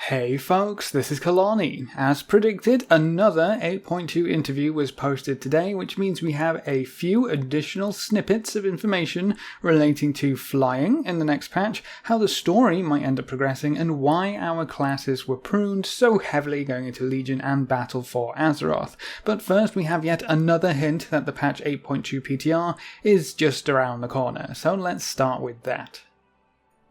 Hey folks, this is Kelani. As predicted, another 8.2 interview was posted today, which means we have a few additional snippets of information relating to flying in the next patch, how the story might end up progressing, and why our classes were pruned so heavily going into Legion and Battle for Azeroth. But first we have yet another hint that the patch 8.2 PTR is just around the corner, so let's start with that.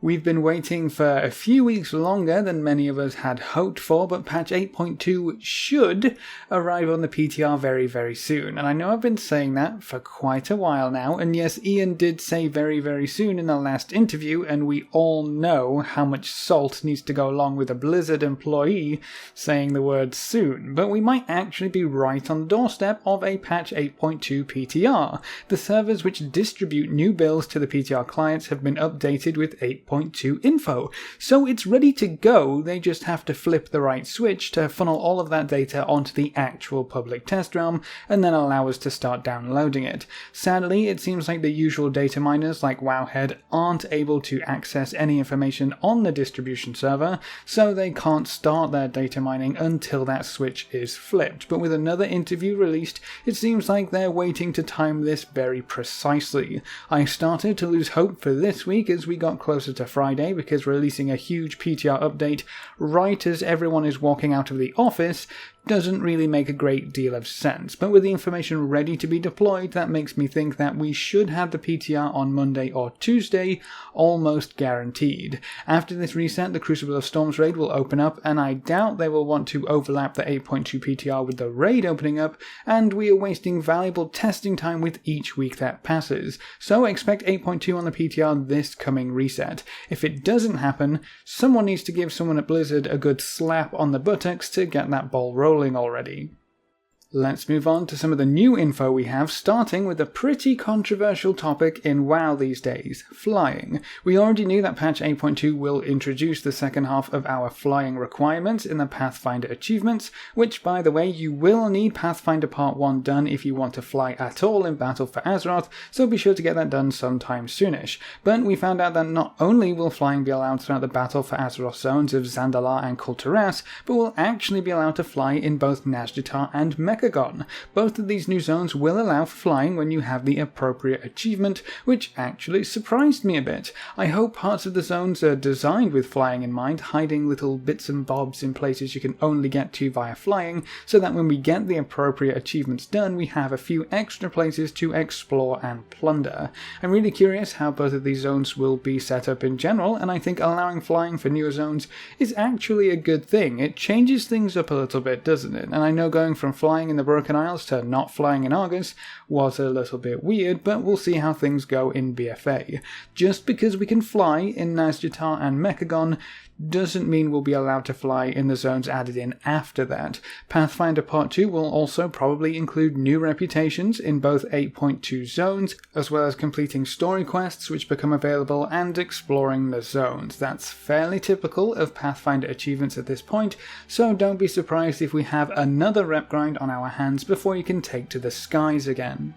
We've been waiting for a few weeks longer than many of us had hoped for, but patch 8.2 should arrive on the PTR very soon. And I know I've been saying that for quite a while now, and yes, Ian did say very soon in the last interview, and we all know how much salt needs to go along with a Blizzard employee saying the word soon. But we might actually be right on the doorstep of a patch 8.2 PTR. The servers which distribute new builds to the PTR clients have been updated with 8.2 info, so it's ready to go. They just have to flip the right switch to funnel all of that data onto the actual public test realm and then allow us to start downloading it. Sadly, it seems like the usual data miners like Wowhead aren't able to access any information on the distribution server, so they can't start their data mining until that switch is flipped. But with another interview released, it seems like they're waiting to time this very precisely. I started to lose hope for this week as we got closer to Friday, because releasing a huge PTR update right as everyone is walking out of the office doesn't really make a great deal of sense. But with the information ready to be deployed, that makes me think that we should have the PTR on Monday or Tuesday, almost guaranteed. After this reset, the Crucible of Storms raid will open up, and I doubt they will want to overlap the 8.2 PTR with the raid opening up, and we are wasting valuable testing time with each week that passes. So expect 8.2 on the PTR this coming reset. If it doesn't happen, someone needs to give someone at Blizzard a good slap on the buttocks to get that ball rolling already. Let's move on to some of the new info we have, starting with a pretty controversial topic in WoW these days, flying. We already knew that patch 8.2 will introduce the second half of our flying requirements in the Pathfinder achievements, which by the way you will need Pathfinder Part 1 done if you want to fly at all in Battle for Azeroth, so be sure to get that done sometime soonish. But we found out that not only will flying be allowed throughout the Battle for Azeroth zones of Zandalar and Kul Tiras, but will actually be allowed to fly in both Nazjatar and Mechagon. Both of these new zones will allow for flying when you have the appropriate achievement, which actually surprised me a bit. I hope parts of the zones are designed with flying in mind, hiding little bits and bobs in places you can only get to via flying, so that when we get the appropriate achievements done, we have a few extra places to explore and plunder. I'm really curious how both of these zones will be set up in general, and I think allowing flying for newer zones is actually a good thing. It changes things up a little bit, doesn't it? And I know going from flying in the Broken Isles to not flying in Argus was a little bit weird, but we'll see how things go in BfA. Just because we can fly in Nazjatar and Mechagon doesn't mean we'll be allowed to fly in the zones added in after that. Pathfinder Part 2 will also probably include new reputations in both 8.2 zones, as well as completing story quests which become available and exploring the zones. That's fairly typical of Pathfinder achievements at this point, so don't be surprised if we have another rep grind on our hands before you can take to the skies again.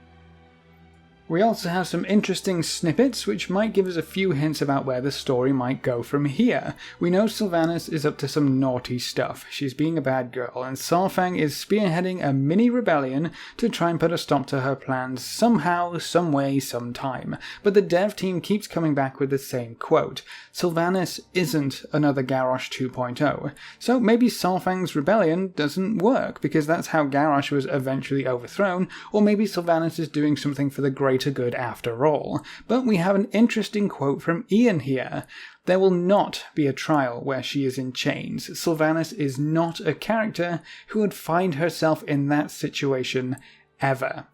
We also have some interesting snippets which might give us a few hints about where the story might go from here. We know Sylvanus is up to some naughty stuff. She's being a bad girl, and Saurfang is spearheading a mini rebellion to try and put a stop to her plans somehow, some way, sometime. But the dev team keeps coming back with the same quote: Sylvanus isn't another Garrosh 2.0. So maybe Saurfang's rebellion doesn't work, because that's how Garrosh was eventually overthrown, or maybe Sylvanus is doing something for the greater good after all. But we have an interesting quote from Ian here. There will not be a trial where she is in chains. Sylvanus is not a character who would find herself in that situation ever.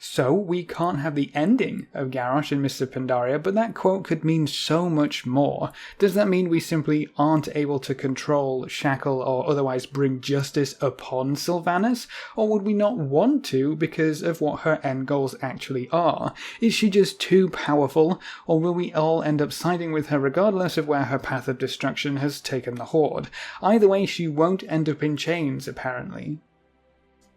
So we can't have the ending of Garrosh and Mr. Pandaria, but that quote could mean so much more. Does that mean we simply aren't able to control, shackle, or otherwise bring justice upon Sylvanus? Or would we not want to because of what her end goals actually are? Is she just too powerful, or will we all end up siding with her regardless of where her path of destruction has taken the Horde? Either way, she won't end up in chains, apparently.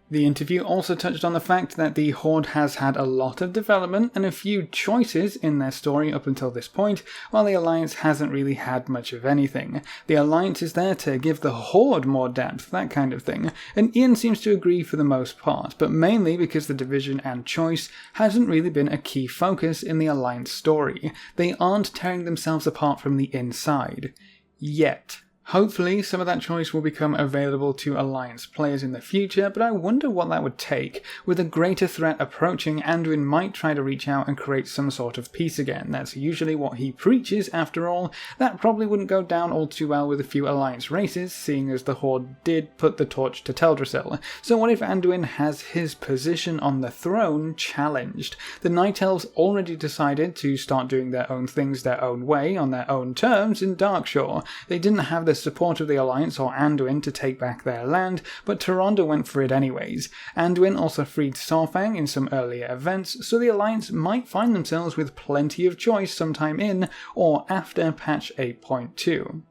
The interview also touched on the fact that the Horde has had a lot of development and a few choices in their story up until this point, while the Alliance hasn't really had much of anything. The Alliance is there to give the Horde more depth, that kind of thing, and Ian seems to agree for the most part, but mainly because the division and choice hasn't really been a key focus in the Alliance story. They aren't tearing themselves apart from the inside. Yet. Hopefully, some of that choice will become available to Alliance players in the future, but I wonder what that would take. With a greater threat approaching, Anduin might try to reach out and create some sort of peace again. That's usually what he preaches, after all. That probably wouldn't go down all too well with a few Alliance races, seeing as the Horde did put the torch to Teldrassil. So what if Anduin has his position on the throne challenged? The Night Elves already decided to start doing their own things their own way, on their own terms, in Darkshore. They didn't have the support of the Alliance or Anduin to take back their land, but Tyrande went for it anyways. Anduin also freed Saurfang in some earlier events, so the Alliance might find themselves with plenty of choice sometime in or after patch 8.2.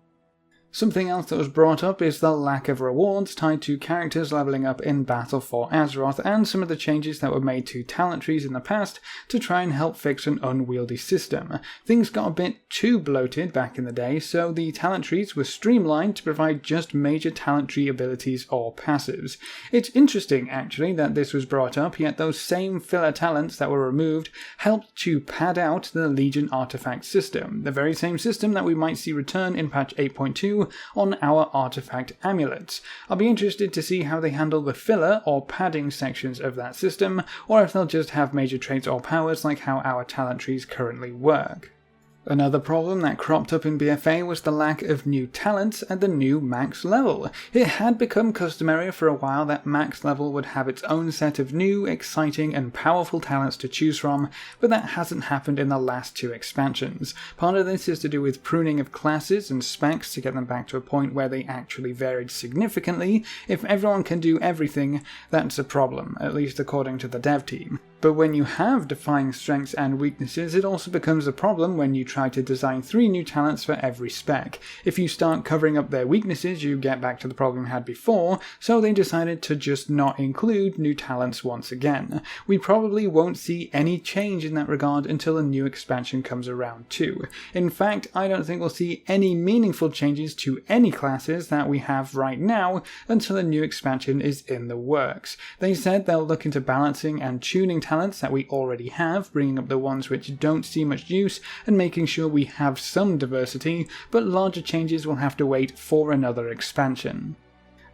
Something else that was brought up is the lack of rewards tied to characters leveling up in Battle for Azeroth, and some of the changes that were made to talent trees in the past to try and help fix an unwieldy system. Things got a bit too bloated back in the day, so the talent trees were streamlined to provide just major talent tree abilities or passives. It's interesting actually that this was brought up, yet those same filler talents that were removed helped to pad out the Legion artifact system, the very same system that we might see return in patch 8.2 on our artifact amulets. I'll be interested to see how they handle the filler or padding sections of that system, or if they'll just have major traits or powers like how our talent trees currently work. Another problem that cropped up in BfA was the lack of new talents at the new max level. It had become customary for a while that max level would have its own set of new, exciting and powerful talents to choose from, but that hasn't happened in the last two expansions. Part of this is to do with pruning of classes and specs to get them back to a point where they actually varied significantly. If everyone can do everything, that's a problem, at least according to the dev team. But when you have defined strengths and weaknesses, it also becomes a problem when you try to design 3 new talents for every spec. If you start covering up their weaknesses, you get back to the problem you had before, so they decided to just not include new talents once again. We probably won't see any change in that regard until a new expansion comes around too. In fact, I don't think we'll see any meaningful changes to any classes that we have right now until a new expansion is in the works. They said they'll look into balancing and tuning talents that we already have, bringing up the ones which don't see much use and making sure we have some diversity, but larger changes will have to wait for another expansion.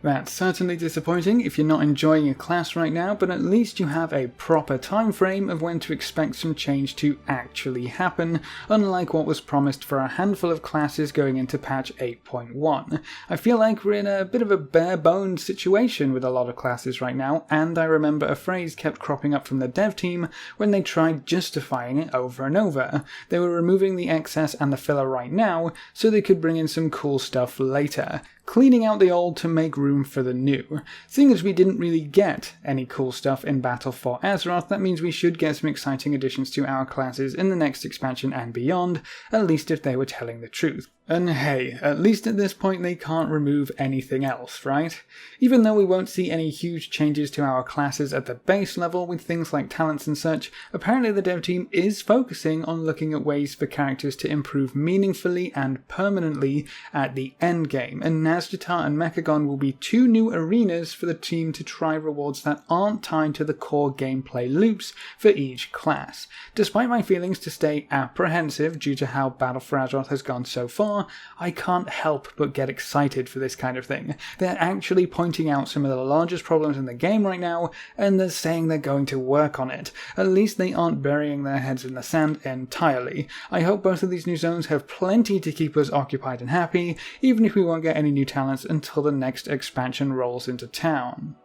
That's certainly disappointing if you're not enjoying your class right now, but at least you have a proper time frame of when to expect some change to actually happen, unlike what was promised for a handful of classes going into patch 8.1. I feel like we're in a bit of a bare-bones situation with a lot of classes right now, and I remember a phrase kept cropping up from the dev team when they tried justifying it over and over. They were removing the excess and the filler right now, so they could bring in some cool stuff later, cleaning out the old to make room for the new. Seeing as we didn't really get any cool stuff in Battle for Azeroth, that means we should get some exciting additions to our classes in the next expansion and beyond, at least if they were telling the truth. And hey, at least at this point they can't remove anything else, right? Even though we won't see any huge changes to our classes at the base level with things like talents and such, apparently the dev team is focusing on looking at ways for characters to improve meaningfully and permanently at the endgame, and Nazjatar and Mechagon will be 2 new arenas for the team to try rewards that aren't tied to the core gameplay loops for each class. Despite my feelings to stay apprehensive due to how Battle for Azeroth has gone so far, I can't help but get excited for this kind of thing. They're actually pointing out some of the largest problems in the game right now, and they're saying they're going to work on it. At least they aren't burying their heads in the sand entirely. I hope both of these new zones have plenty to keep us occupied and happy, even if we won't get any new talents until the next expansion rolls into town.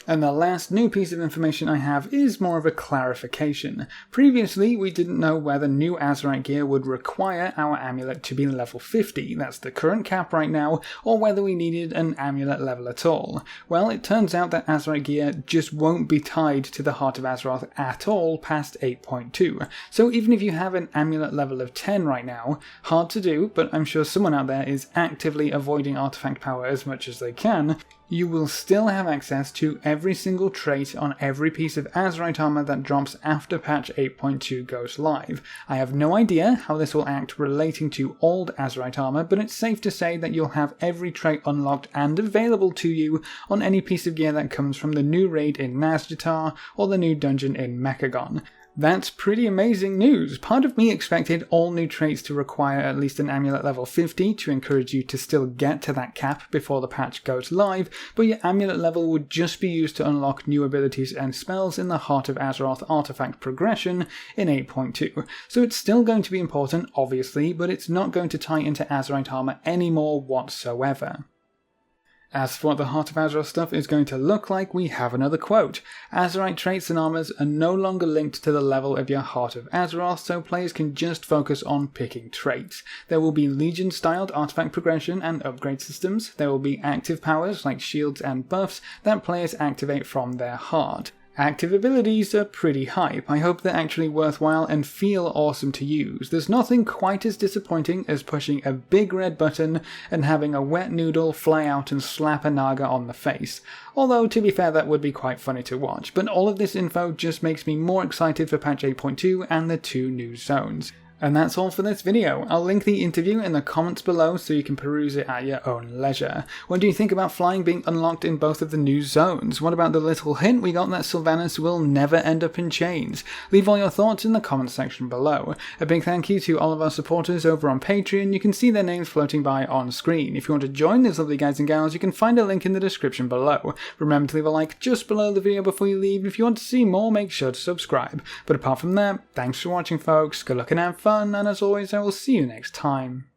And the last new piece of information I have is more of a clarification. Previously, we didn't know whether new Azerite gear would require our amulet to be level 50, that's the current cap right now, or whether we needed an amulet level at all. Well, it turns out that Azerite gear just won't be tied to the Heart of Azeroth at all past 8.2. So even if you have an amulet level of 10 right now, hard to do, but I'm sure someone out there is actively avoiding artifact power as much as they can, you will still have access to every single trait on every piece of Azurite armor that drops after patch 8.2 goes live. I have no idea how this will act relating to old Azurite armor, but it's safe to say that you'll have every trait unlocked and available to you on any piece of gear that comes from the new raid in Nazjatar or the new dungeon in Mechagon. That's pretty amazing news. Part of me expected all new traits to require at least an amulet level 50 to encourage you to still get to that cap before the patch goes live, but your amulet level would just be used to unlock new abilities and spells in the Heart of Azeroth artifact progression in 8.2. So it's still going to be important, obviously, but it's not going to tie into Azurite armor anymore whatsoever. As for what the Heart of Azeroth stuff is going to look like, we have another quote. Azurite traits and armors are no longer linked to the level of your Heart of Azeroth, so players can just focus on picking traits. There will be Legion-styled artifact progression and upgrade systems. There will be active powers like shields and buffs that players activate from their heart. Active abilities are pretty hype. I hope they're actually worthwhile and feel awesome to use. There's nothing quite as disappointing as pushing a big red button and having a wet noodle fly out and slap a Naga on the face. Although, to be fair, that would be quite funny to watch. But all of this info just makes me more excited for patch 8.2 and the 2 new zones. And that's all for this video. I'll link the interview in the comments below so you can peruse it at your own leisure. What do you think about flying being unlocked in both of the new zones? What about the little hint we got that Sylvanus will never end up in chains? Leave all your thoughts in the comments section below. A big thank you to all of our supporters over on Patreon. You can see their names floating by on screen. If you want to join these lovely guys and gals, you can find a link in the description below. Remember to leave a like just below the video before you leave. If you want to see more, make sure to subscribe. But apart from that, thanks for watching folks, good luck and have fun, and as always I will see you next time.